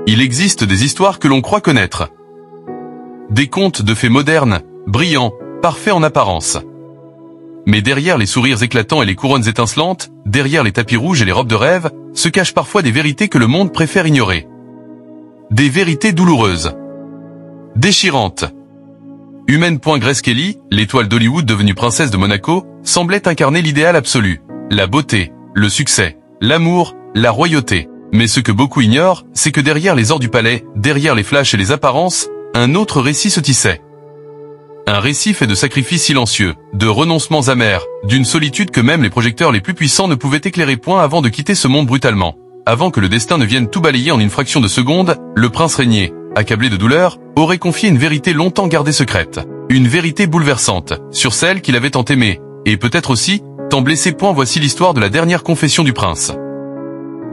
Il existe des histoires que l'on croit connaître. Des contes de fées modernes, brillants, parfaits en apparence. Mais derrière les sourires éclatants et les couronnes étincelantes, derrière les tapis rouges et les robes de rêve, se cachent parfois des vérités que le monde préfère ignorer. Des vérités douloureuses. Déchirantes. Humaine. Grace Kelly, l'étoile d'Hollywood devenue princesse de Monaco, semblait incarner l'idéal absolu. La beauté, le succès, l'amour, la royauté. Mais ce que beaucoup ignorent, c'est que derrière les ors du palais, derrière les flashs et les apparences, un autre récit se tissait. Un récit fait de sacrifices silencieux, de renoncements amers, d'une solitude que même les projecteurs les plus puissants ne pouvaient éclairer point avant de quitter ce monde brutalement. Avant que le destin ne vienne tout balayer en une fraction de seconde, le prince régné, accablé de douleur, aurait confié une vérité longtemps gardée secrète. Une vérité bouleversante, sur celle qu'il avait tant aimée, et peut-être aussi, tant blessée. Voici l'histoire de la dernière confession du prince.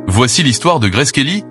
Voici l'histoire de Grace Kelly,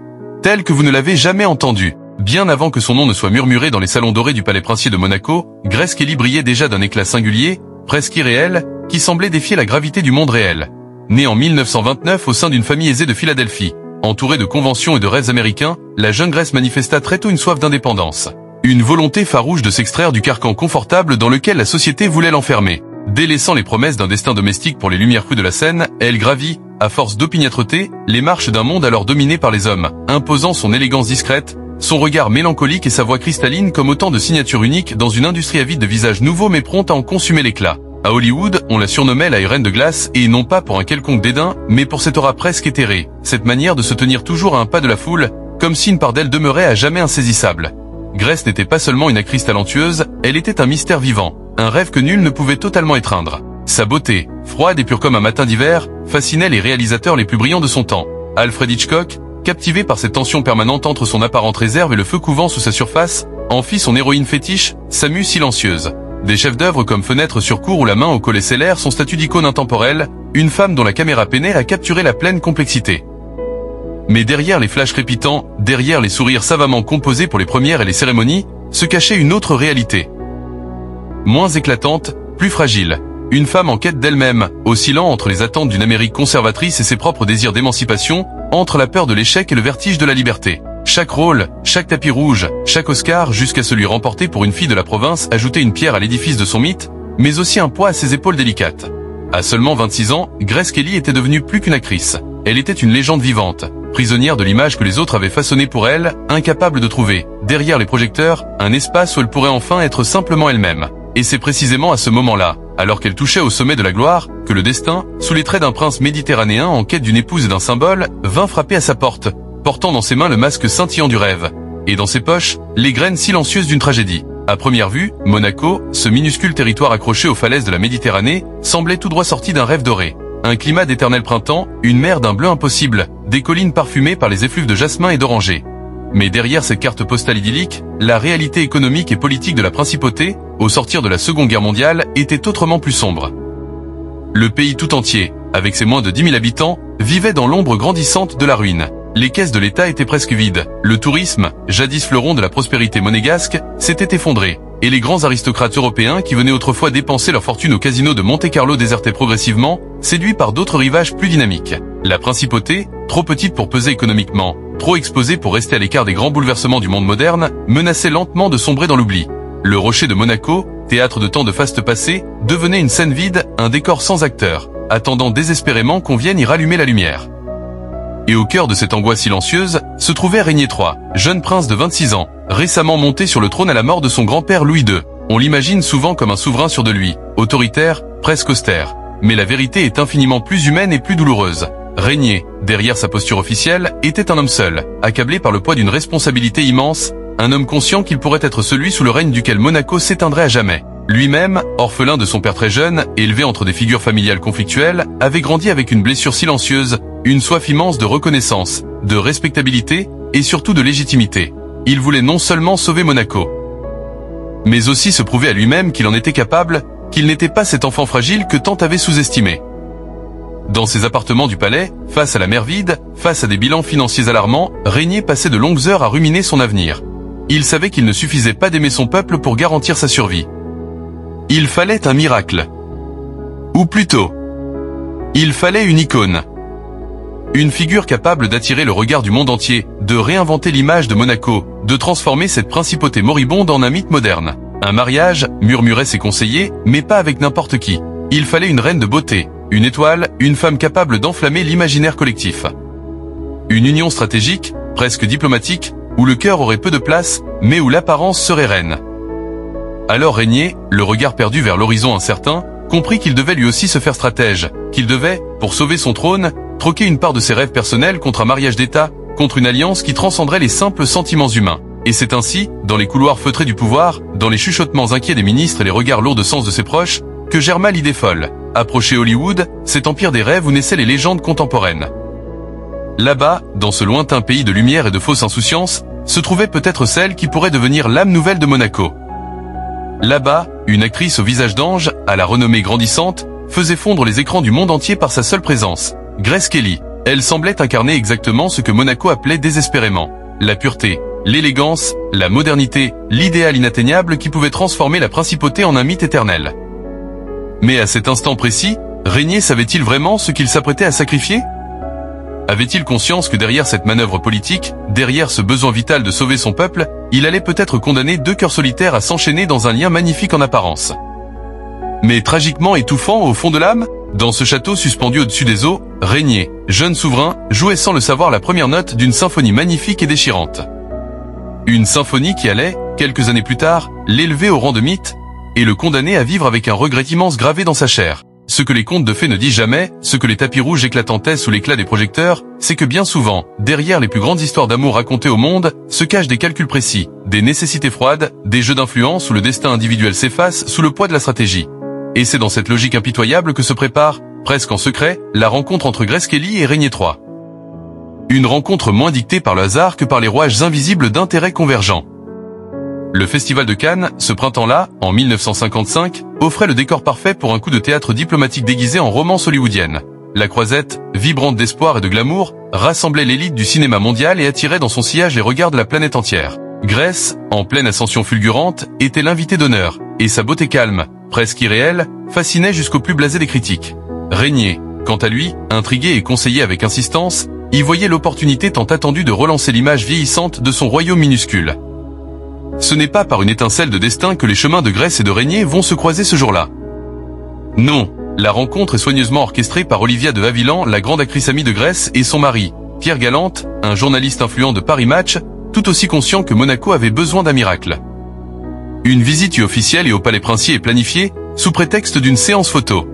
telle que vous ne l'avez jamais entendue. Bien avant que son nom ne soit murmuré dans les salons dorés du palais princier de Monaco, Grace Kelly brillait déjà d'un éclat singulier, presque irréel, qui semblait défier la gravité du monde réel. Née en 1929 au sein d'une famille aisée de Philadelphie, entourée de conventions et de rêves américains, la jeune Grace manifesta très tôt une soif d'indépendance. Une volonté farouche de s'extraire du carcan confortable dans lequel la société voulait l'enfermer. Délaissant les promesses d'un destin domestique pour les lumières crues de la scène, elle gravit, à force d'opiniâtreté, les marches d'un monde alors dominé par les hommes, imposant son élégance discrète, son regard mélancolique et sa voix cristalline comme autant de signatures uniques dans une industrie avide de visages nouveaux mais prompte à en consumer l'éclat. À Hollywood, on la surnommait la reine de glace et non pas pour un quelconque dédain, mais pour cette aura presque éthérée, cette manière de se tenir toujours à un pas de la foule, comme si une part d'elle demeurait à jamais insaisissable. Grace n'était pas seulement une actrice talentueuse, elle était un mystère vivant, un rêve que nul ne pouvait totalement étreindre. Sa beauté, froide et pure comme un matin d'hiver, fascinait les réalisateurs les plus brillants de son temps. Alfred Hitchcock, captivé par cette tension permanente entre son apparente réserve et le feu couvant sous sa surface, en fit son héroïne fétiche, sa muse silencieuse. Des chefs-d'œuvre comme Fenêtre sur cour ou La main au collet scellèrent son statut d'icône intemporelle, une femme dont la caméra peinait à capturer la pleine complexité. Mais derrière les flashs crépitants, derrière les sourires savamment composés pour les premières et les cérémonies, se cachait une autre réalité. Moins éclatante, plus fragile. Une femme en quête d'elle-même, oscillant entre les attentes d'une Amérique conservatrice et ses propres désirs d'émancipation, entre la peur de l'échec et le vertige de la liberté. Chaque rôle, chaque tapis rouge, chaque Oscar jusqu'à celui remporté pour une fille de la province ajoutait une pierre à l'édifice de son mythe, mais aussi un poids à ses épaules délicates. À seulement 26 ans, Grace Kelly était devenue plus qu'une actrice. Elle était une légende vivante, prisonnière de l'image que les autres avaient façonnée pour elle, incapable de trouver, derrière les projecteurs, un espace où elle pourrait enfin être simplement elle-même. Et c'est précisément à ce moment-là, alors qu'elle touchait au sommet de la gloire, que le destin, sous les traits d'un prince méditerranéen en quête d'une épouse et d'un symbole, vint frapper à sa porte, portant dans ses mains le masque scintillant du rêve, et dans ses poches, les graines silencieuses d'une tragédie. À première vue, Monaco, ce minuscule territoire accroché aux falaises de la Méditerranée, semblait tout droit sorti d'un rêve doré. Un climat d'éternel printemps, une mer d'un bleu impossible, des collines parfumées par les effluves de jasmin et d'oranger. Mais derrière cette carte postale idyllique, la réalité économique et politique de la principauté, au sortir de la Seconde Guerre mondiale, était autrement plus sombre. Le pays tout entier, avec ses moins de 10 000 habitants, vivait dans l'ombre grandissante de la ruine. Les caisses de l'État étaient presque vides, le tourisme, jadis fleuron de la prospérité monégasque, s'était effondré, et les grands aristocrates européens qui venaient autrefois dépenser leur fortune au casino de Monte-Carlo désertaient progressivement, séduits par d'autres rivages plus dynamiques. La principauté, trop petite pour peser économiquement, trop exposée pour rester à l'écart des grands bouleversements du monde moderne, menaçait lentement de sombrer dans l'oubli. Le rocher de Monaco, théâtre de tant de fastes passés, devenait une scène vide, un décor sans acteurs, attendant désespérément qu'on vienne y rallumer la lumière. Et au cœur de cette angoisse silencieuse, se trouvait Régnier III, jeune prince de 26 ans, récemment monté sur le trône à la mort de son grand-père Louis II. On l'imagine souvent comme un souverain sûr de lui, autoritaire, presque austère. Mais la vérité est infiniment plus humaine et plus douloureuse. Régnier, derrière sa posture officielle, était un homme seul, accablé par le poids d'une responsabilité immense, un homme conscient qu'il pourrait être celui sous le règne duquel Monaco s'éteindrait à jamais. Lui-même, orphelin de son père très jeune, élevé entre des figures familiales conflictuelles, avait grandi avec une blessure silencieuse, une soif immense de reconnaissance, de respectabilité, et surtout de légitimité. Il voulait non seulement sauver Monaco, mais aussi se prouver à lui-même qu'il en était capable, qu'il n'était pas cet enfant fragile que tant avait sous-estimé. Dans ses appartements du palais, face à la mer vide, face à des bilans financiers alarmants, Régnier passait de longues heures à ruminer son avenir. Il savait qu'il ne suffisait pas d'aimer son peuple pour garantir sa survie. Il fallait un miracle. Ou plutôt, il fallait une icône. une figure capable d'attirer le regard du monde entier, de réinventer l'image de Monaco, de transformer cette principauté moribonde en un mythe moderne. Un mariage, murmuraient ses conseillers, mais pas avec n'importe qui. Il fallait une reine de beauté, une étoile, une femme capable d'enflammer l'imaginaire collectif. Une union stratégique, presque diplomatique, où le cœur aurait peu de place, mais où l'apparence serait reine. Alors Régnier, le regard perdu vers l'horizon incertain, comprit qu'il devait lui aussi se faire stratège, qu'il devait, pour sauver son trône, troquer une part de ses rêves personnels contre un mariage d'État, contre une alliance qui transcenderait les simples sentiments humains. Et c'est ainsi, dans les couloirs feutrés du pouvoir, dans les chuchotements inquiets des ministres et les regards lourds de sens de ses proches, que germa l'idée folle. Approcher Hollywood, cet empire des rêves où naissaient les légendes contemporaines. Là-bas, dans ce lointain pays de lumière et de fausse insouciance, se trouvait peut-être celle qui pourrait devenir l'âme nouvelle de Monaco. Là-bas, une actrice au visage d'ange, à la renommée grandissante, faisait fondre les écrans du monde entier par sa seule présence. Grace Kelly. Elle semblait incarner exactement ce que Monaco appelait désespérément. La pureté, l'élégance, la modernité, l'idéal inatteignable qui pouvait transformer la principauté en un mythe éternel. Mais à cet instant précis, Régnier savait-il vraiment ce qu'il s'apprêtait à sacrifier ? Avait-il conscience que derrière cette manœuvre politique, derrière ce besoin vital de sauver son peuple, il allait peut-être condamner deux cœurs solitaires à s'enchaîner dans un lien magnifique en apparence, mais tragiquement étouffant au fond de l'âme? Dans ce château suspendu au-dessus des eaux, Régnier, jeune souverain, jouait sans le savoir la première note d'une symphonie magnifique et déchirante. Une symphonie qui allait, quelques années plus tard, l'élever au rang de mythe, et le condamner à vivre avec un regret immense gravé dans sa chair. Ce que les contes de fées ne disent jamais, ce que les tapis rouges éclatantaient sous l'éclat des projecteurs, c'est que bien souvent, derrière les plus grandes histoires d'amour racontées au monde, se cachent des calculs précis, des nécessités froides, des jeux d'influence où le destin individuel s'efface sous le poids de la stratégie. Et c'est dans cette logique impitoyable que se prépare, presque en secret, la rencontre entre Grace Kelly et Régnier III. Une rencontre moins dictée par le hasard que par les rouages invisibles d'intérêts convergents. Le Festival de Cannes, ce printemps-là, en 1955, offrait le décor parfait pour un coup de théâtre diplomatique déguisé en romance hollywoodienne. La Croisette, vibrante d'espoir et de glamour, rassemblait l'élite du cinéma mondial et attirait dans son sillage les regards de la planète entière. Grace, en pleine ascension fulgurante, était l'invité d'honneur, et sa beauté calme, presque irréelle, fascinait jusqu'au plus blasé des critiques. Régnier, quant à lui, intrigué et conseillé avec insistance, y voyait l'opportunité tant attendue de relancer l'image vieillissante de son royaume minuscule. Ce n'est pas par une étincelle de destin que les chemins de Grace et de Régnier vont se croiser ce jour-là. Non, la rencontre est soigneusement orchestrée par Olivia de Havilland, la grande actrice amie de Grace, et son mari, Pierre Galante, un journaliste influent de Paris Match, tout aussi conscient que Monaco avait besoin d'un miracle. Une visite y officielle et au Palais Princier est planifiée, sous prétexte d'une séance photo.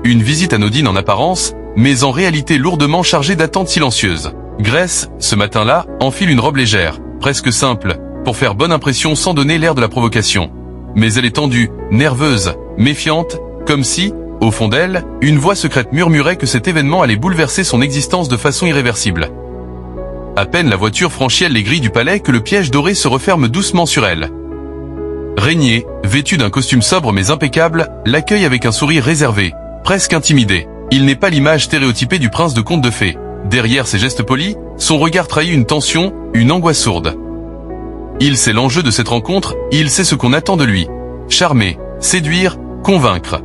Une visite anodine en apparence, mais en réalité lourdement chargée d'attentes silencieuses. Grace, ce matin-là, enfile une robe légère, presque simple, pour faire bonne impression sans donner l'air de la provocation. Mais elle est tendue, nerveuse, méfiante, comme si, au fond d'elle, une voix secrète murmurait que cet événement allait bouleverser son existence de façon irréversible. À peine la voiture franchit les grilles du palais que le piège doré se referme doucement sur elle. Régnier, vêtu d'un costume sobre mais impeccable, l'accueille avec un sourire réservé, presque intimidé. Il n'est pas l'image stéréotypée du prince de conte de fées. Derrière ses gestes polis, son regard trahit une tension, une angoisse sourde. Il sait l'enjeu de cette rencontre, il sait ce qu'on attend de lui. Charmer, séduire, convaincre.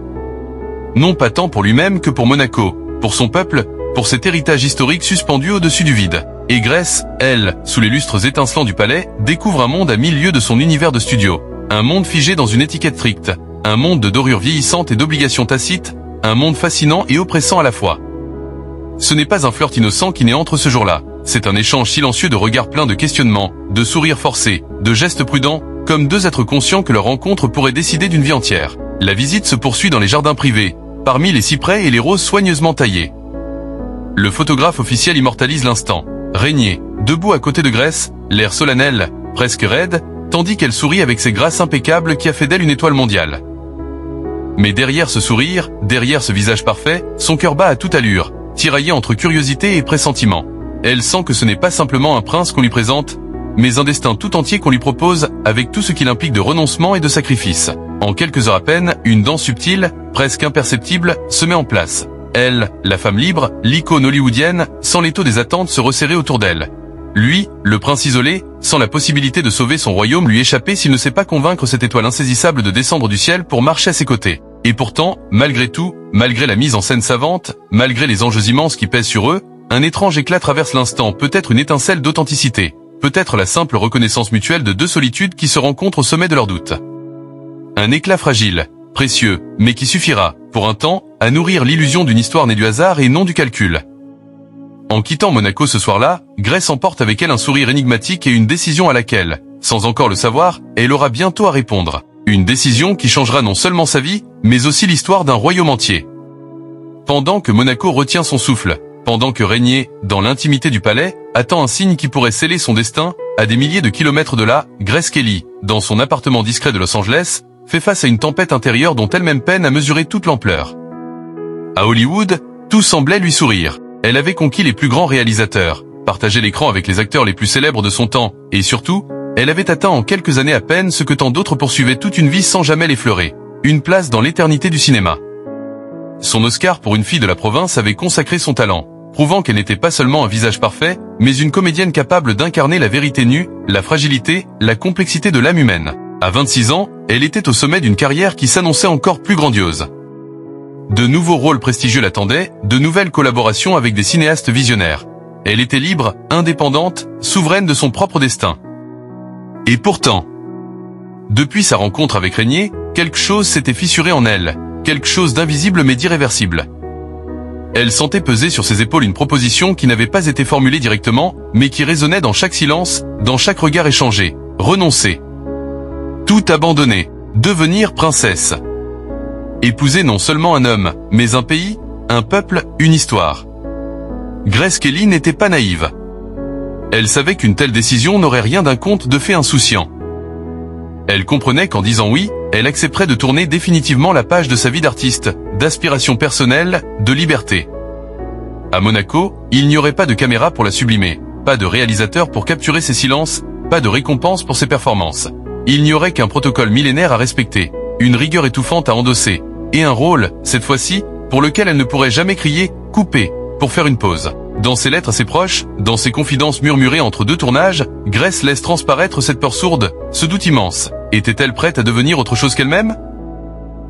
Non pas tant pour lui-même que pour Monaco, pour son peuple, pour cet héritage historique suspendu au-dessus du vide. Et Grace, elle, sous les lustres étincelants du palais, découvre un monde à 1000 lieues de son univers de studio. Un monde figé dans une étiquette stricte. Un monde de dorures vieillissantes et d'obligations tacites. Un monde fascinant et oppressant à la fois. Ce n'est pas un flirt innocent qui naît entre ce jour-là. C'est un échange silencieux de regards pleins de questionnements, de sourires forcés, de gestes prudents, comme deux êtres conscients que leur rencontre pourrait décider d'une vie entière. La visite se poursuit dans les jardins privés, parmi les cyprès et les roses soigneusement taillées. Le photographe officiel immortalise l'instant. Régnier, debout à côté de Grace, l'air solennel, presque raide, tandis qu'elle sourit avec ses grâces impeccables qui a fait d'elle une étoile mondiale. Mais derrière ce sourire, derrière ce visage parfait, son cœur bat à toute allure, tiraillé entre curiosité et pressentiment. Elle sent que ce n'est pas simplement un prince qu'on lui présente, mais un destin tout entier qu'on lui propose, avec tout ce qu'il implique de renoncement et de sacrifice. En quelques heures à peine, une danse subtile, presque imperceptible, se met en place. Elle, la femme libre, l'icône hollywoodienne, sans l'étau des attentes se resserrer autour d'elle. Lui, le prince isolé, sans la possibilité de sauver son royaume lui échapper s'il ne sait pas convaincre cette étoile insaisissable de descendre du ciel pour marcher à ses côtés. Et pourtant, malgré tout, malgré la mise en scène savante, malgré les enjeux immenses qui pèsent sur eux, un étrange éclat traverse l'instant, peut-être une étincelle d'authenticité, peut-être la simple reconnaissance mutuelle de deux solitudes qui se rencontrent au sommet de leurs doutes. Un éclat fragile, précieux, mais qui suffira, pour un temps, à nourrir l'illusion d'une histoire née du hasard et non du calcul. En quittant Monaco ce soir-là, Grace emporte avec elle un sourire énigmatique et une décision à laquelle, sans encore le savoir, elle aura bientôt à répondre. Une décision qui changera non seulement sa vie, mais aussi l'histoire d'un royaume entier. Pendant que Monaco retient son souffle, pendant que Régnier, dans l'intimité du palais, attend un signe qui pourrait sceller son destin, à des milliers de kilomètres de là, Grace Kelly, dans son appartement discret de Los Angeles, fait face à une tempête intérieure dont elle-même peine à mesurer toute l'ampleur. À Hollywood, tout semblait lui sourire. Elle avait conquis les plus grands réalisateurs, partagé l'écran avec les acteurs les plus célèbres de son temps, et surtout, elle avait atteint en quelques années à peine ce que tant d'autres poursuivaient toute une vie sans jamais l'effleurer, une place dans l'éternité du cinéma. Son Oscar pour une fille de la province avait consacré son talent, prouvant qu'elle n'était pas seulement un visage parfait, mais une comédienne capable d'incarner la vérité nue, la fragilité, la complexité de l'âme humaine. À 26 ans, elle était au sommet d'une carrière qui s'annonçait encore plus grandiose. De nouveaux rôles prestigieux l'attendaient, de nouvelles collaborations avec des cinéastes visionnaires. Elle était libre, indépendante, souveraine de son propre destin. Et pourtant, depuis sa rencontre avec Régnier, quelque chose s'était fissuré en elle, quelque chose d'invisible mais d'irréversible. Elle sentait peser sur ses épaules une proposition qui n'avait pas été formulée directement, mais qui résonnait dans chaque silence, dans chaque regard échangé. Renoncer. Tout abandonner. Devenir princesse. Épouser non seulement un homme, mais un pays, un peuple, une histoire. Grace Kelly n'était pas naïve. Elle savait qu'une telle décision n'aurait rien d'un conte de fées insouciant. Elle comprenait qu'en disant oui, elle accepterait de tourner définitivement la page de sa vie d'artiste, d'aspiration personnelle, de liberté. À Monaco, il n'y aurait pas de caméra pour la sublimer, pas de réalisateur pour capturer ses silences, pas de récompense pour ses performances. Il n'y aurait qu'un protocole millénaire à respecter, une rigueur étouffante à endosser, et un rôle, cette fois-ci, pour lequel elle ne pourrait jamais crier « couper » pour faire une pause. Dans ses lettres à ses proches, dans ses confidences murmurées entre deux tournages, Grace laisse transparaître cette peur sourde, ce doute immense. Était-elle prête à devenir autre chose qu'elle-même?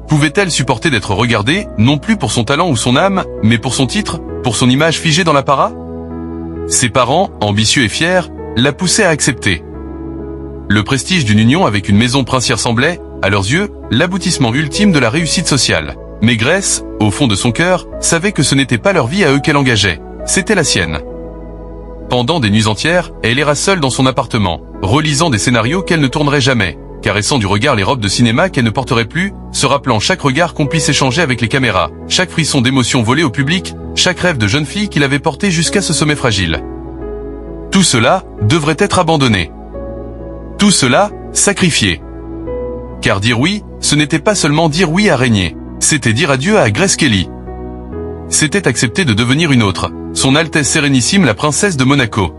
Pouvait-elle supporter d'être regardée, non plus pour son talent ou son âme, mais pour son titre, pour son image figée dans l'apparat? Ses parents, ambitieux et fiers, la poussaient à accepter. Le prestige d'une union avec une maison princière semblait, à leurs yeux, l'aboutissement ultime de la réussite sociale. Mais Grace, au fond de son cœur, savait que ce n'était pas leur vie à eux qu'elle engageait, c'était la sienne. Pendant des nuits entières, elle ira seule dans son appartement, relisant des scénarios qu'elle ne tournerait jamais, caressant du regard les robes de cinéma qu'elle ne porterait plus, se rappelant chaque regard complice échangé avec les caméras, chaque frisson d'émotion volé au public, chaque rêve de jeune fille qui l'avait porté jusqu'à ce sommet fragile. Tout cela devrait être abandonné. Tout cela, sacrifié. Car dire oui, ce n'était pas seulement dire oui à Régnier, c'était dire adieu à Grace Kelly. C'était accepter de devenir une autre, son Altesse Sérénissime la princesse de Monaco.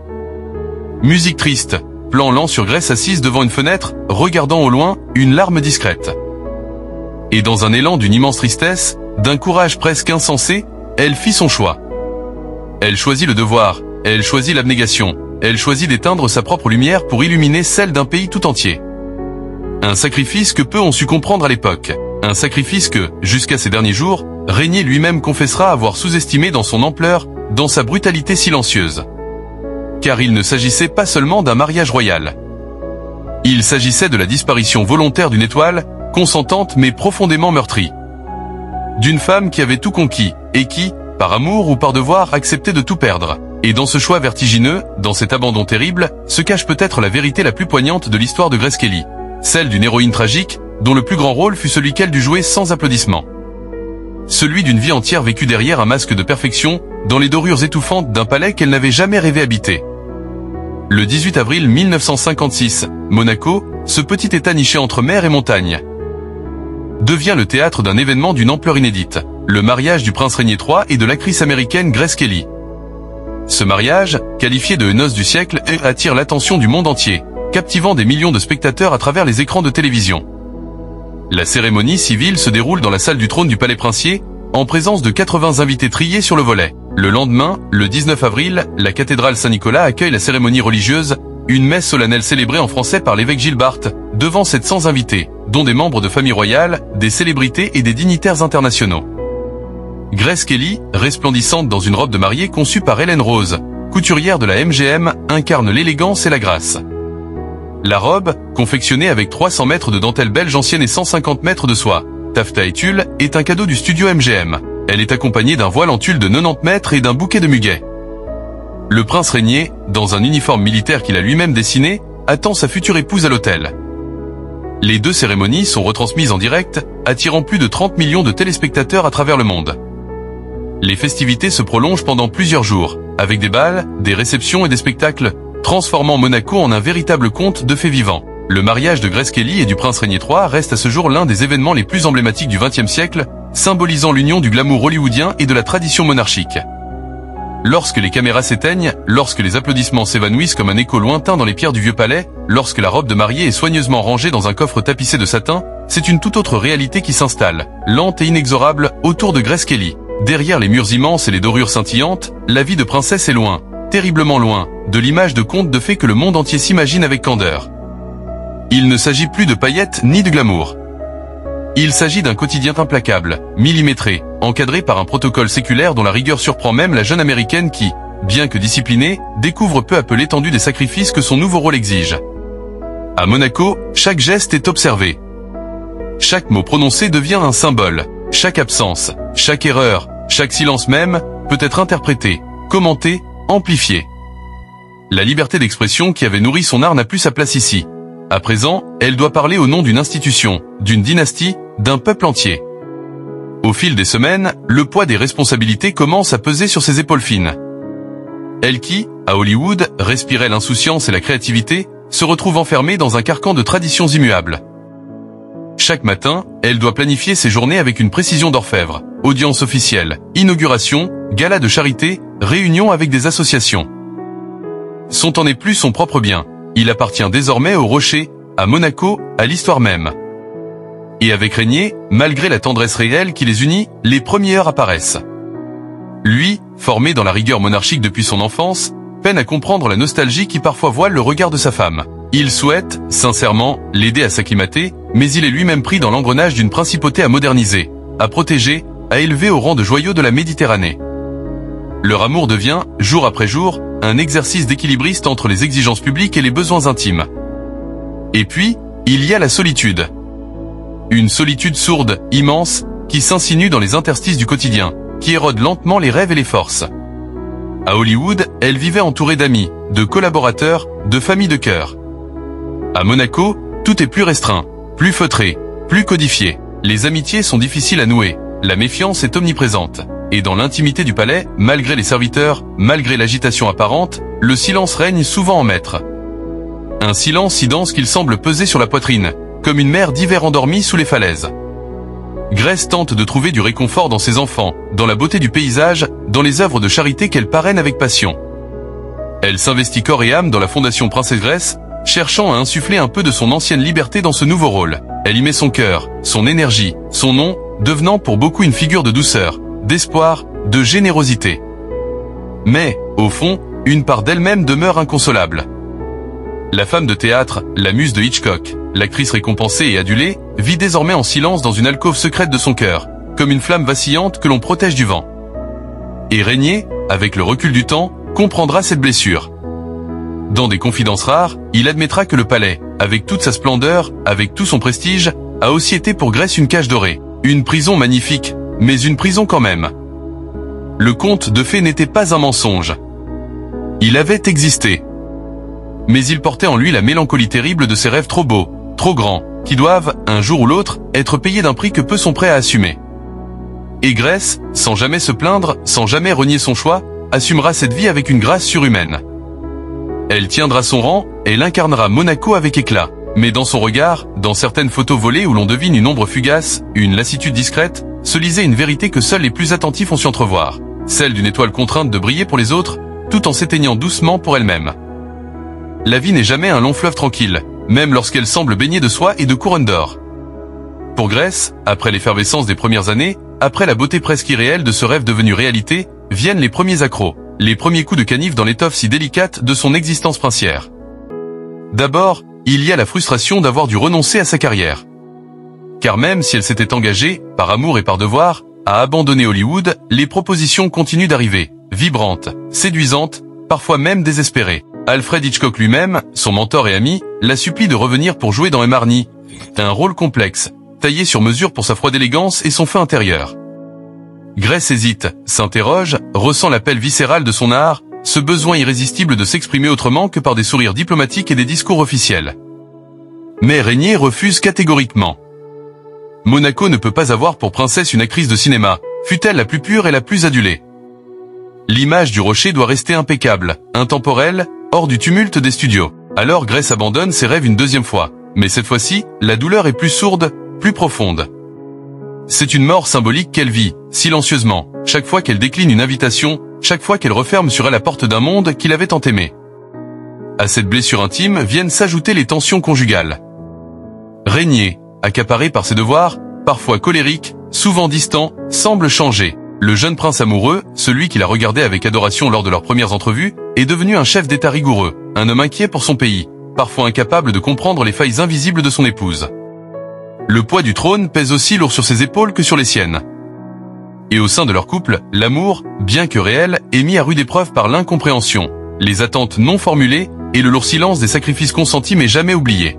Musique triste, plan lent sur Grace assise devant une fenêtre, regardant au loin, une larme discrète. Et dans un élan d'une immense tristesse, d'un courage presque insensé, elle fit son choix. Elle choisit le devoir, elle choisit l'abnégation, elle choisit d'éteindre sa propre lumière pour illuminer celle d'un pays tout entier. Un sacrifice que peu ont su comprendre à l'époque. Un sacrifice que, jusqu'à ces derniers jours, Régnier lui-même confessera avoir sous-estimé dans son ampleur, dans sa brutalité silencieuse. Car il ne s'agissait pas seulement d'un mariage royal. Il s'agissait de la disparition volontaire d'une étoile, consentante mais profondément meurtrie. D'une femme qui avait tout conquis, et qui, par amour ou par devoir, acceptait de tout perdre. Et dans ce choix vertigineux, dans cet abandon terrible, se cache peut-être la vérité la plus poignante de l'histoire de Grace Kelly. Celle d'une héroïne tragique, dont le plus grand rôle fut celui qu'elle dut jouer sans applaudissements. Celui d'une vie entière vécue derrière un masque de perfection, dans les dorures étouffantes d'un palais qu'elle n'avait jamais rêvé habiter. Le 18 avril 1956, Monaco, ce petit état niché entre mer et montagne, devient le théâtre d'un événement d'une ampleur inédite, le mariage du prince Régnier III et de l'actrice américaine Grace Kelly. Ce mariage, qualifié de noces du siècle, attire l'attention du monde entier, captivant des millions de spectateurs à travers les écrans de télévision. La cérémonie civile se déroule dans la salle du trône du palais princier, en présence de 80 invités triés sur le volet. Le lendemain, le 19 avril, la cathédrale Saint-Nicolas accueille la cérémonie religieuse, une messe solennelle célébrée en français par l'évêque Gilles Barthes, devant 700 invités, dont des membres de familles royales, des célébrités et des dignitaires internationaux. Grace Kelly, resplendissante dans une robe de mariée conçue par Helen Rose, couturière de la MGM, incarne l'élégance et la grâce. La robe, confectionnée avec 300 mètres de dentelle belge ancienne et 150 mètres de soie, taffetas et tulle, est un cadeau du studio MGM. Elle est accompagnée d'un voile en tulle de 90 mètres et d'un bouquet de muguets. Le prince Rainier, dans un uniforme militaire qu'il a lui-même dessiné, attend sa future épouse à l'hôtel. Les deux cérémonies sont retransmises en direct, attirant plus de 30 millions de téléspectateurs à travers le monde. Les festivités se prolongent pendant plusieurs jours, avec des bals, des réceptions et des spectacles, transformant Monaco en un véritable conte de fées vivants. Le mariage de Grace Kelly et du prince Rainier III reste à ce jour l'un des événements les plus emblématiques du XXe siècle, symbolisant l'union du glamour hollywoodien et de la tradition monarchique. Lorsque les caméras s'éteignent, lorsque les applaudissements s'évanouissent comme un écho lointain dans les pierres du vieux palais, lorsque la robe de mariée est soigneusement rangée dans un coffre tapissé de satin, c'est une toute autre réalité qui s'installe, lente et inexorable, autour de Grace Kelly. Derrière les murs immenses et les dorures scintillantes, la vie de princesse est loin, terriblement loin, de l'image de conte de fées que le monde entier s'imagine avec candeur. Il ne s'agit plus de paillettes ni de glamour. Il s'agit d'un quotidien implacable, millimétré, encadré par un protocole séculaire dont la rigueur surprend même la jeune américaine qui, bien que disciplinée, découvre peu à peu l'étendue des sacrifices que son nouveau rôle exige. À Monaco, chaque geste est observé. Chaque mot prononcé devient un symbole. Chaque absence, chaque erreur, chaque silence même, peut être interprété, commenté, amplifié. La liberté d'expression qui avait nourri son art n'a plus sa place ici. À présent, elle doit parler au nom d'une institution, d'une dynastie, d'un peuple entier. Au fil des semaines, le poids des responsabilités commence à peser sur ses épaules fines. Elle qui, à Hollywood, respirait l'insouciance et la créativité, se retrouve enfermée dans un carcan de traditions immuables. Chaque matin, elle doit planifier ses journées avec une précision d'orfèvre. Audience officielle, inauguration, gala de charité, réunion avec des associations. Son temps n'est plus son propre bien. Il appartient désormais au rocher, à Monaco, à l'histoire même. Et avec Rainier, malgré la tendresse réelle qui les unit, les premières heures apparaissent. Lui, formé dans la rigueur monarchique depuis son enfance, peine à comprendre la nostalgie qui parfois voile le regard de sa femme. Il souhaite, sincèrement, l'aider à s'acclimater, mais il est lui-même pris dans l'engrenage d'une principauté à moderniser, à protéger, à élever au rang de joyau de la Méditerranée. Leur amour devient, jour après jour, un exercice d'équilibriste entre les exigences publiques et les besoins intimes. Et puis, il y a la solitude. Une solitude sourde, immense, qui s'insinue dans les interstices du quotidien, qui érode lentement les rêves et les forces. À Hollywood, elle vivait entourée d'amis, de collaborateurs, de familles de cœur. À Monaco, tout est plus restreint, plus feutré, plus codifié. Les amitiés sont difficiles à nouer, la méfiance est omniprésente. Et dans l'intimité du palais, malgré les serviteurs, malgré l'agitation apparente, le silence règne souvent en maître. Un silence si dense qu'il semble peser sur la poitrine, comme une mer d'hiver endormie sous les falaises. Grace tente de trouver du réconfort dans ses enfants, dans la beauté du paysage, dans les œuvres de charité qu'elle parraine avec passion. Elle s'investit corps et âme dans la fondation Princesse Grace, cherchant à insuffler un peu de son ancienne liberté dans ce nouveau rôle. Elle y met son cœur, son énergie, son nom, devenant pour beaucoup une figure de douceur, d'espoir, de générosité. Mais, au fond, une part d'elle-même demeure inconsolable. La femme de théâtre, la muse de Hitchcock, l'actrice récompensée et adulée, vit désormais en silence dans une alcôve secrète de son cœur, comme une flamme vacillante que l'on protège du vent. Et Rainier, avec le recul du temps, comprendra cette blessure. Dans des confidences rares, il admettra que le palais, avec toute sa splendeur, avec tout son prestige, a aussi été pour Grace une cage dorée, une prison magnifique, mais une prison quand même. Le conte de fées n'était pas un mensonge. Il avait existé. Mais il portait en lui la mélancolie terrible de ses rêves trop beaux, trop grands, qui doivent, un jour ou l'autre, être payés d'un prix que peu sont prêts à assumer. Et Grace, sans jamais se plaindre, sans jamais renier son choix, assumera cette vie avec une grâce surhumaine. Elle tiendra son rang, elle incarnera Monaco avec éclat. Mais dans son regard, dans certaines photos volées où l'on devine une ombre fugace, une lassitude discrète, se lisait une vérité que seuls les plus attentifs ont su entrevoir, celle d'une étoile contrainte de briller pour les autres, tout en s'éteignant doucement pour elle-même. La vie n'est jamais un long fleuve tranquille, même lorsqu'elle semble baignée de soie et de couronnes d'or. Pour Grace, après l'effervescence des premières années, après la beauté presque irréelle de ce rêve devenu réalité, viennent les premiers accros, les premiers coups de canif dans l'étoffe si délicate de son existence princière. D'abord, il y a la frustration d'avoir dû renoncer à sa carrière. Car même si elle s'était engagée, par amour et par devoir, a abandonné Hollywood, les propositions continuent d'arriver, vibrantes, séduisantes, parfois même désespérées. Alfred Hitchcock lui-même, son mentor et ami, la supplie de revenir pour jouer dans Marnie, un rôle complexe, taillé sur mesure pour sa froide élégance et son feu intérieur. Grace hésite, s'interroge, ressent l'appel viscéral de son art, ce besoin irrésistible de s'exprimer autrement que par des sourires diplomatiques et des discours officiels. Mais Régnier refuse catégoriquement. Monaco ne peut pas avoir pour princesse une actrice de cinéma, fût-elle la plus pure et la plus adulée. L'image du rocher doit rester impeccable, intemporelle, hors du tumulte des studios. Alors Grace abandonne ses rêves une deuxième fois, mais cette fois-ci, la douleur est plus sourde, plus profonde. C'est une mort symbolique qu'elle vit, silencieusement, chaque fois qu'elle décline une invitation, chaque fois qu'elle referme sur elle la porte d'un monde qu'il avait tant aimé. À cette blessure intime viennent s'ajouter les tensions conjugales. Régnier, accaparé par ses devoirs, parfois colérique, souvent distant, semble changer. Le jeune prince amoureux, celui qu'il a regardé avec adoration lors de leurs premières entrevues, est devenu un chef d'État rigoureux, un homme inquiet pour son pays, parfois incapable de comprendre les failles invisibles de son épouse. Le poids du trône pèse aussi lourd sur ses épaules que sur les siennes. Et au sein de leur couple, l'amour, bien que réel, est mis à rude épreuve par l'incompréhension, les attentes non formulées et le lourd silence des sacrifices consentis mais jamais oubliés.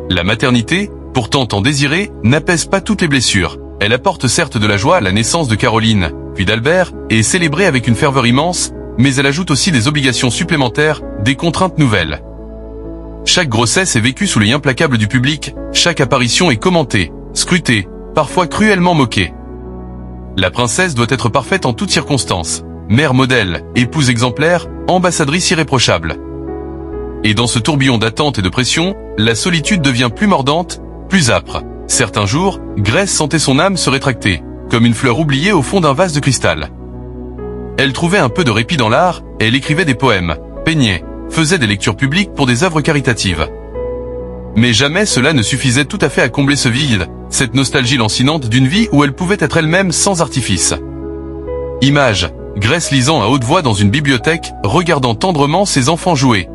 La maternité, pourtant tant désirée, n'apaise pas toutes les blessures. Elle apporte certes de la joie à la naissance de Caroline, puis d'Albert, et est célébrée avec une ferveur immense, mais elle ajoute aussi des obligations supplémentaires, des contraintes nouvelles. Chaque grossesse est vécue sous l'œil implacable du public, chaque apparition est commentée, scrutée, parfois cruellement moquée. La princesse doit être parfaite en toutes circonstances, mère modèle, épouse exemplaire, ambassadrice irréprochable. Et dans ce tourbillon d'attente et de pression, la solitude devient plus mordante, plus âpre. Certains jours, Grace sentait son âme se rétracter, comme une fleur oubliée au fond d'un vase de cristal. Elle trouvait un peu de répit dans l'art, elle écrivait des poèmes, peignait, faisait des lectures publiques pour des œuvres caritatives. Mais jamais cela ne suffisait tout à fait à combler ce vide, cette nostalgie lancinante d'une vie où elle pouvait être elle-même sans artifice. Image, Grace lisant à haute voix dans une bibliothèque, regardant tendrement ses enfants jouer.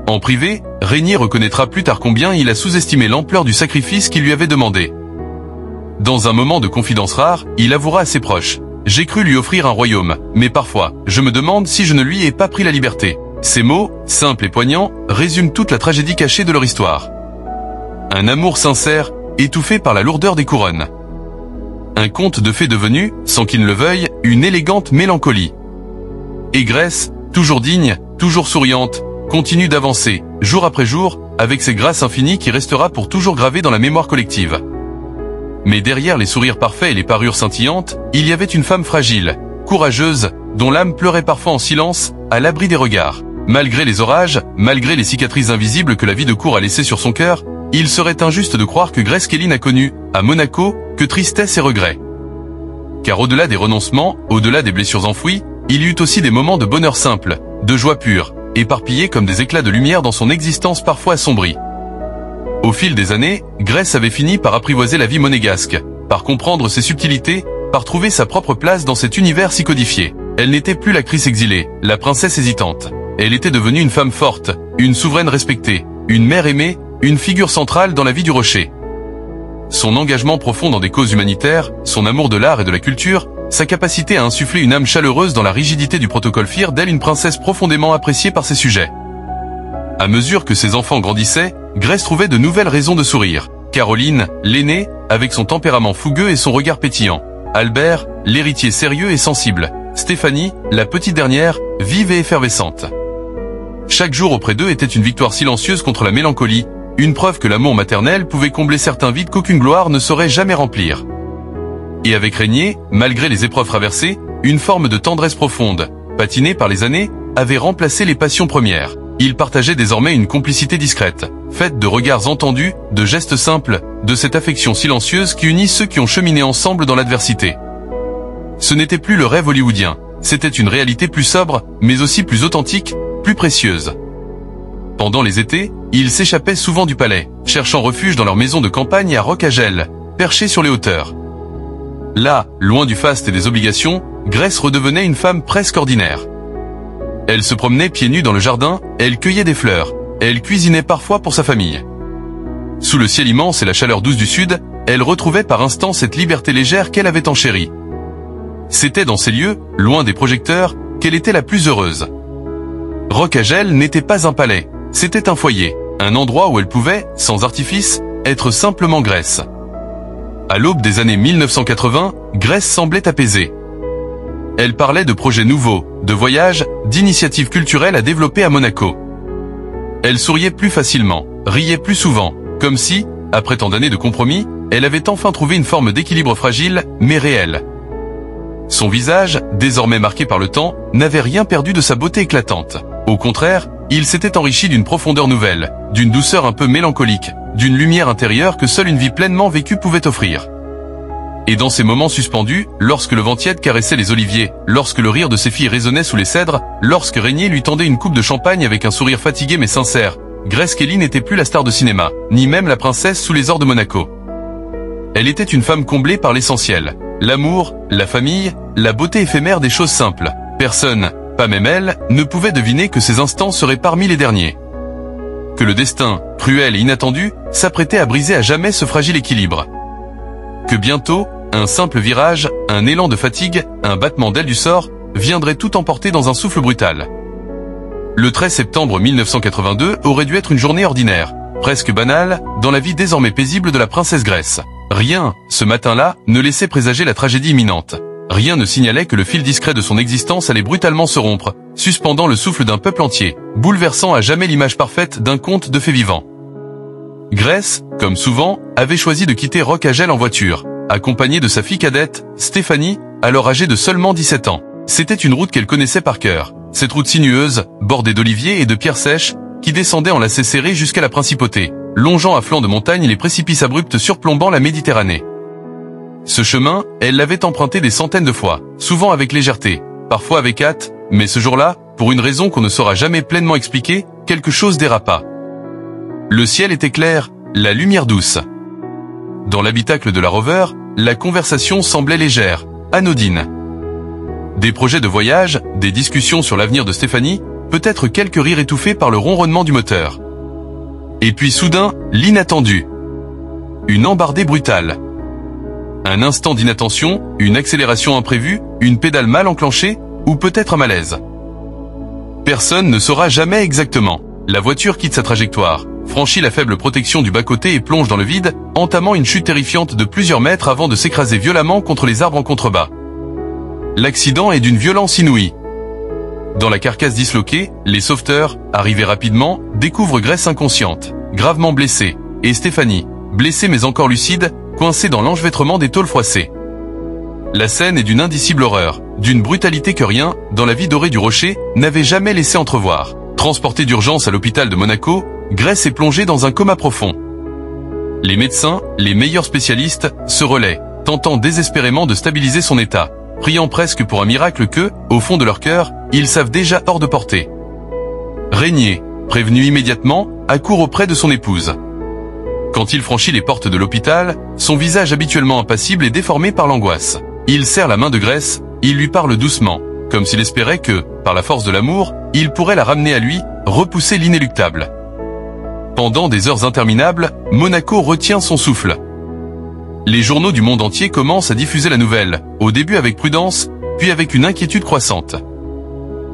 En privé, Régnier reconnaîtra plus tard combien il a sous-estimé l'ampleur du sacrifice qu'il lui avait demandé. Dans un moment de confidence rare, il avouera à ses proches « J'ai cru lui offrir un royaume, mais parfois, je me demande si je ne lui ai pas pris la liberté ». Ces mots, simples et poignants, résument toute la tragédie cachée de leur histoire. Un amour sincère, étouffé par la lourdeur des couronnes. Un conte de fées devenu, sans qu'il ne le veuille, une élégante mélancolie. Et Grace, toujours digne, toujours souriante, continue d'avancer, jour après jour, avec ses grâces infinies qui restera pour toujours gravée dans la mémoire collective. Mais derrière les sourires parfaits et les parures scintillantes, il y avait une femme fragile, courageuse, dont l'âme pleurait parfois en silence, à l'abri des regards. Malgré les orages, malgré les cicatrices invisibles que la vie de cour a laissées sur son cœur, il serait injuste de croire que Grace Kelly n'a connu, à Monaco, que tristesse et regrets. Car au-delà des renoncements, au-delà des blessures enfouies, il y eut aussi des moments de bonheur simple, de joie pure, éparpillés comme des éclats de lumière dans son existence parfois assombrie. Au fil des années, Grace avait fini par apprivoiser la vie monégasque, par comprendre ses subtilités, par trouver sa propre place dans cet univers si codifié. Elle n'était plus l'actrice exilée, la princesse hésitante. Elle était devenue une femme forte, une souveraine respectée, une mère aimée, une figure centrale dans la vie du rocher. Son engagement profond dans des causes humanitaires, son amour de l'art et de la culture, sa capacité à insuffler une âme chaleureuse dans la rigidité du protocole firent d'elle une princesse profondément appréciée par ses sujets. À mesure que ses enfants grandissaient, Grace trouvait de nouvelles raisons de sourire. Caroline, l'aînée, avec son tempérament fougueux et son regard pétillant. Albert, l'héritier sérieux et sensible. Stéphanie, la petite dernière, vive et effervescente. Chaque jour auprès d'eux était une victoire silencieuse contre la mélancolie, une preuve que l'amour maternel pouvait combler certains vides qu'aucune gloire ne saurait jamais remplir. Et avec Régnier, malgré les épreuves traversées, une forme de tendresse profonde, patinée par les années, avait remplacé les passions premières. Ils partageaient désormais une complicité discrète, faite de regards entendus, de gestes simples, de cette affection silencieuse qui unit ceux qui ont cheminé ensemble dans l'adversité. Ce n'était plus le rêve hollywoodien, c'était une réalité plus sobre, mais aussi plus authentique, plus précieuse. Pendant les étés, ils s'échappaient souvent du palais, cherchant refuge dans leur maison de campagne à Rock-à-Gel, perchée sur les hauteurs. Là, loin du faste et des obligations, Grace redevenait une femme presque ordinaire. Elle se promenait pieds nus dans le jardin, elle cueillait des fleurs, elle cuisinait parfois pour sa famille. Sous le ciel immense et la chaleur douce du sud, elle retrouvait par instants cette liberté légère qu'elle avait enchérie. C'était dans ces lieux, loin des projecteurs, qu'elle était la plus heureuse. Rock-à-Gel n'était pas un palais, c'était un foyer, un endroit où elle pouvait, sans artifice, être simplement Grace. À l'aube des années 1980, Grace semblait apaisée. Elle parlait de projets nouveaux, de voyages, d'initiatives culturelles à développer à Monaco. Elle souriait plus facilement, riait plus souvent, comme si, après tant d'années de compromis, elle avait enfin trouvé une forme d'équilibre fragile, mais réel. Son visage, désormais marqué par le temps, n'avait rien perdu de sa beauté éclatante. Au contraire, il s'était enrichi d'une profondeur nouvelle, d'une douceur un peu mélancolique, d'une lumière intérieure que seule une vie pleinement vécue pouvait offrir. Et dans ces moments suspendus, lorsque le vent tiède caressait les oliviers, lorsque le rire de ses filles résonnait sous les cèdres, lorsque Régnier lui tendait une coupe de champagne avec un sourire fatigué mais sincère, Grace Kelly n'était plus la star de cinéma, ni même la princesse sous les ors de Monaco. Elle était une femme comblée par l'essentiel. L'amour, la famille, la beauté éphémère des choses simples. Personne, pas même elle, ne pouvait deviner que ces instants seraient parmi les derniers. Que le destin, cruel et inattendu, s'apprêtait à briser à jamais ce fragile équilibre. Que bientôt, un simple virage, un élan de fatigue, un battement d'aile du sort, viendrait tout emporter dans un souffle brutal. Le 13 septembre 1982 aurait dû être une journée ordinaire, presque banale, dans la vie désormais paisible de la princesse Grace. Rien, ce matin-là, ne laissait présager la tragédie imminente. Rien ne signalait que le fil discret de son existence allait brutalement se rompre, suspendant le souffle d'un peuple entier, bouleversant à jamais l'image parfaite d'un conte de fées vivant. Grace, comme souvent, avait choisi de quitter Rock-à-Gel en voiture, accompagnée de sa fille cadette, Stéphanie, alors âgée de seulement 17 ans. C'était une route qu'elle connaissait par cœur, cette route sinueuse, bordée d'oliviers et de pierres sèches, qui descendait en lacets serrés jusqu'à la principauté, longeant à flanc de montagne les précipices abrupts surplombant la Méditerranée. Ce chemin, elle l'avait emprunté des centaines de fois, souvent avec légèreté, parfois avec hâte, mais ce jour-là, pour une raison qu'on ne saura jamais pleinement expliquer, quelque chose dérapa. Le ciel était clair, la lumière douce. Dans l'habitacle de la Rover, la conversation semblait légère, anodine. Des projets de voyage, des discussions sur l'avenir de Stéphanie, peut-être quelques rires étouffés par le ronronnement du moteur. Et puis soudain, l'inattendu. Une embardée brutale. Un instant d'inattention, une accélération imprévue, une pédale mal enclenchée, ou peut-être un malaise. Personne ne saura jamais exactement. La voiture quitte sa trajectoire, franchit la faible protection du bas-côté et plonge dans le vide, entamant une chute terrifiante de plusieurs mètres avant de s'écraser violemment contre les arbres en contrebas. L'accident est d'une violence inouïe. Dans la carcasse disloquée, les sauveteurs, arrivés rapidement, découvrent Grace inconsciente, gravement blessée, et Stéphanie, blessée mais encore lucide, coincée dans l'enchevêtrement des tôles froissées. La scène est d'une indicible horreur, d'une brutalité que rien, dans la vie dorée du rocher, n'avait jamais laissé entrevoir. Transportée d'urgence à l'hôpital de Monaco, Grace est plongée dans un coma profond. Les médecins, les meilleurs spécialistes, se relaient, tentant désespérément de stabiliser son état, priant presque pour un miracle que, au fond de leur cœur, ils savent déjà hors de portée. Régnier, prévenu immédiatement, accourt auprès de son épouse. Quand il franchit les portes de l'hôpital, son visage habituellement impassible est déformé par l'angoisse. Il serre la main de Grace, il lui parle doucement, comme s'il espérait que, par la force de l'amour, il pourrait la ramener à lui, repousser l'inéluctable. Pendant des heures interminables, Monaco retient son souffle. Les journaux du monde entier commencent à diffuser la nouvelle, au début avec prudence, puis avec une inquiétude croissante.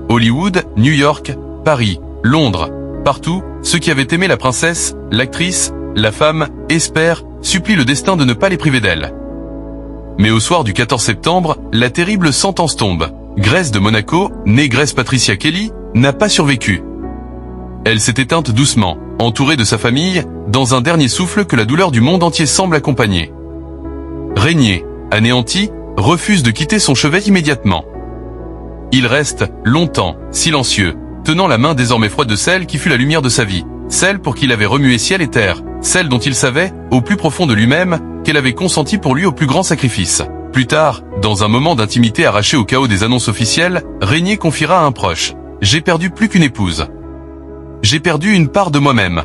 Hollywood, New York, Paris, Londres, partout, ceux qui avaient aimé la princesse, l'actrice, la femme, espèrent, supplient le destin de ne pas les priver d'elle. Mais au soir du 14 septembre, la terrible sentence tombe. Grace de Monaco, née Grace Patricia Kelly, n'a pas survécu. Elle s'est éteinte doucement, entourée de sa famille, dans un dernier souffle que la douleur du monde entier semble accompagner. Régnier, anéanti, refuse de quitter son chevet immédiatement. Il reste, longtemps, silencieux, tenant la main désormais froide de celle qui fut la lumière de sa vie, celle pour qui il avait remué ciel et terre, celle dont il savait, au plus profond de lui-même, qu'elle avait consenti pour lui au plus grand sacrifice. Plus tard, dans un moment d'intimité arraché au chaos des annonces officielles, Régnier confiera à un proche. « J'ai perdu plus qu'une épouse. J'ai perdu une part de moi-même. »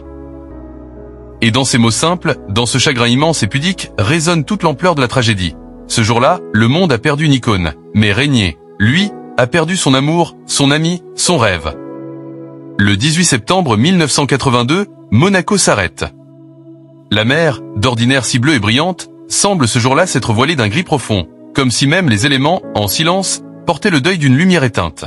Et dans ces mots simples, dans ce chagrin immense et pudique, résonne toute l'ampleur de la tragédie. Ce jour-là, le monde a perdu une icône, mais Régnier, lui, a perdu son amour, son ami, son rêve. Le 18 septembre 1982, Monaco s'arrête. La mer, d'ordinaire si bleue et brillante, semble ce jour-là s'être voilé d'un gris profond, comme si même les éléments, en silence, portaient le deuil d'une lumière éteinte.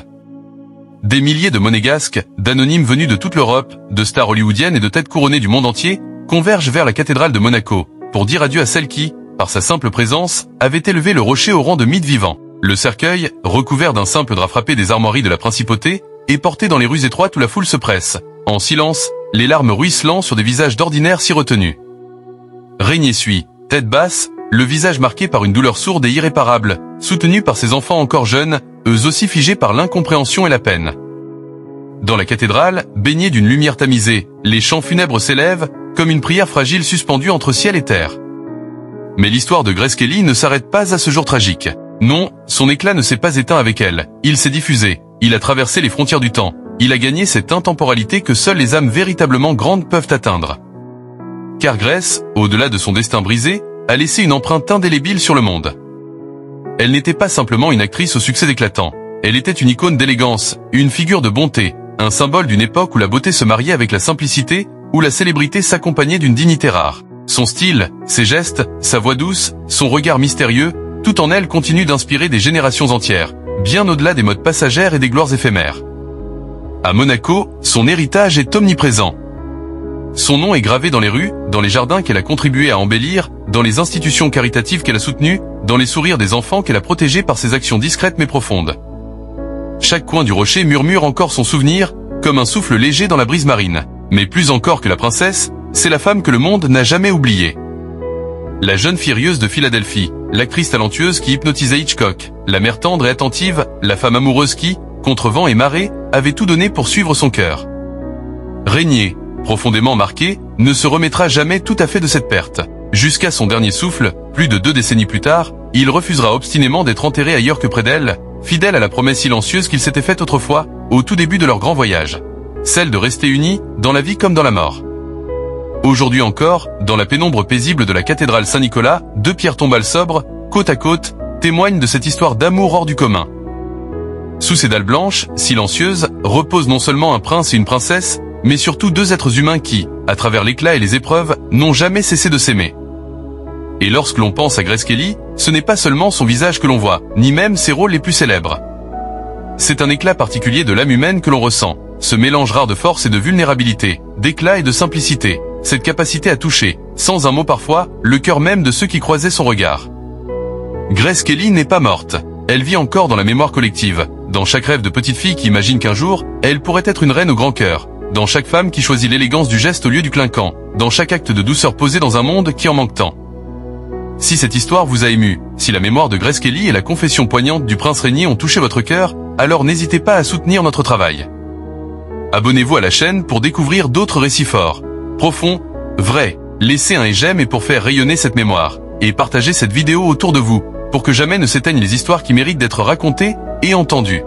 Des milliers de monégasques, d'anonymes venus de toute l'Europe, de stars hollywoodiennes et de têtes couronnées du monde entier, convergent vers la cathédrale de Monaco, pour dire adieu à celle qui, par sa simple présence, avait élevé le rocher au rang de mythe vivant. Le cercueil, recouvert d'un simple drap frappé des armoiries de la principauté, est porté dans les rues étroites où la foule se presse, en silence, les larmes ruisselant sur des visages d'ordinaire si retenus. Régnier suit, tête basse, le visage marqué par une douleur sourde et irréparable, soutenu par ses enfants encore jeunes, eux aussi figés par l'incompréhension et la peine. Dans la cathédrale, baignée d'une lumière tamisée, les chants funèbres s'élèvent, comme une prière fragile suspendue entre ciel et terre. Mais l'histoire de Grace Kelly ne s'arrête pas à ce jour tragique. Non, son éclat ne s'est pas éteint avec elle, il s'est diffusé, il a traversé les frontières du temps, il a gagné cette intemporalité que seules les âmes véritablement grandes peuvent atteindre. Car Grace, au-delà de son destin brisé, a laissé une empreinte indélébile sur le monde. Elle n'était pas simplement une actrice au succès éclatant, elle était une icône d'élégance, une figure de bonté, un symbole d'une époque où la beauté se mariait avec la simplicité, où la célébrité s'accompagnait d'une dignité rare. Son style, ses gestes, sa voix douce, son regard mystérieux, tout en elle continue d'inspirer des générations entières, bien au-delà des modes passagères et des gloires éphémères. À Monaco, son héritage est omniprésent. Son nom est gravé dans les rues, dans les jardins qu'elle a contribué à embellir, dans les institutions caritatives qu'elle a soutenues, dans les sourires des enfants qu'elle a protégés par ses actions discrètes mais profondes. Chaque coin du rocher murmure encore son souvenir, comme un souffle léger dans la brise marine. Mais plus encore que la princesse, c'est la femme que le monde n'a jamais oubliée. La jeune furieuse de Philadelphie, l'actrice talentueuse qui hypnotisait Hitchcock, la mère tendre et attentive, la femme amoureuse qui, contre vent et marée, avait tout donné pour suivre son cœur. Régnier, profondément marqué, ne se remettra jamais tout à fait de cette perte. Jusqu'à son dernier souffle, plus de 2 décennies plus tard, il refusera obstinément d'être enterré ailleurs que près d'elle, fidèle à la promesse silencieuse qu'il s'était faite autrefois, au tout début de leur grand voyage. Celle de rester unis, dans la vie comme dans la mort. Aujourd'hui encore, dans la pénombre paisible de la cathédrale Saint-Nicolas, 2 pierres tombales sobres, côte à côte, témoignent de cette histoire d'amour hors du commun. Sous ces dalles blanches, silencieuses, reposent non seulement un prince et une princesse, mais surtout 2 êtres humains qui, à travers l'éclat et les épreuves, n'ont jamais cessé de s'aimer. Et lorsque l'on pense à Grace Kelly, ce n'est pas seulement son visage que l'on voit, ni même ses rôles les plus célèbres. C'est un éclat particulier de l'âme humaine que l'on ressent, ce mélange rare de force et de vulnérabilité, d'éclat et de simplicité, cette capacité à toucher, sans un mot parfois, le cœur même de ceux qui croisaient son regard. Grace Kelly n'est pas morte, elle vit encore dans la mémoire collective, dans chaque rêve de petite fille qui imagine qu'un jour, elle pourrait être une reine au grand cœur, dans chaque femme qui choisit l'élégance du geste au lieu du clinquant, dans chaque acte de douceur posé dans un monde qui en manque tant. Si cette histoire vous a ému, si la mémoire de Grace Kelly et la confession poignante du prince Régnier ont touché votre cœur, alors n'hésitez pas à soutenir notre travail. Abonnez-vous à la chaîne pour découvrir d'autres récits forts, profonds, vrais. Laissez un j'aime et pour faire rayonner cette mémoire, et partagez cette vidéo autour de vous, pour que jamais ne s'éteignent les histoires qui méritent d'être racontées et entendues.